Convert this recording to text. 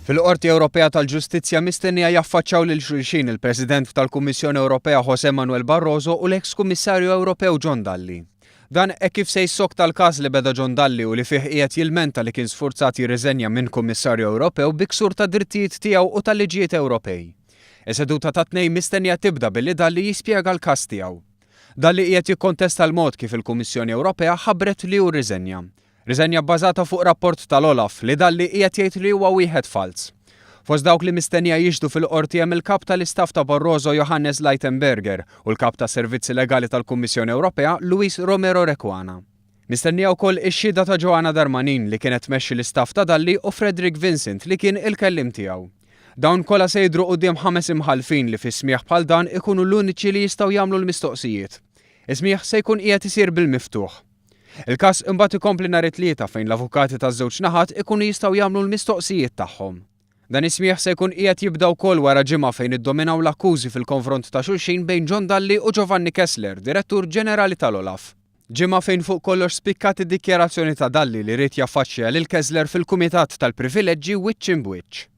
Fil-Qorti Ewropeja tal-Ġustizzja mistennija jaffaċċjaw lil xulxin il-President tal-Kummissjoni Ewropea José Manuel Barroso u l-eks Kummissarju Ewropew John Dalli. Dan hekk kif se jsok tal-każ li beda John Dalli u li fih qiegħed jilmenta li kien sfurzat jirriżenja minn Kummissarju Ewropew bi ksur ta' drittijiet tiegħu u tal-liġijiet Ewropej. Is-seduta ta' tnejn mistennija tibda billi Dalli jispjega l-każ tiegħu. Dalli qiegħed jikkontesta l-mod kif il-Kummissjoni Ewropea ħabbret li hu r-riżenja. Riżenja bbażata fuq rapport tal-Olaf li Dalli qiegħed jgħid li huwa wieħed fals. Fost dawk li mistennija jiġdu fil-qorti hemm il-kap tal-istaff ta' Barroso Johannes Leitenberger u l-kap ta' Servizzi Legali tal-Kummissjoni Ewropea Luis Romero Requana. Mistennija wkoll ix-xhieda ta' Joanna Darmanin li kienet tmexxi l-istaff ta' Dalli u Frederick Vincent li kien il-kellim tiegħu. Dawn kollha se jidhru quddiem 5 imħalfin li fi smigħ bħal dan ikunu l-uniċi li jistgħu jagħmlu l-mistoqsijiet. Is-smigħ se jkun qiegħed isir bil-miftuħ. Il-każ imbagħad ikompli nhar it-tlieta fejn l-avukati taż-żewġ naħat ikunu jistgħu jagħmlu l-mistoqsijiet tagħhom. Dan is-smigħ se jkun qiegħed jibda wkoll wara ġimgħa fejn iddominaw l-akkużi fil-konfront ta' xulxin bejn John Dalli u Giovanni Kessler, Direttur Ġenerali tal-Olaf. Ġimgħa fejn fuq kollox spikkat id-dikjarazzjoni ta' Dalli li ried jaffaċċja lil Kessler fil-Kumitat tal-Privileġġi wiċċ in wiċċ.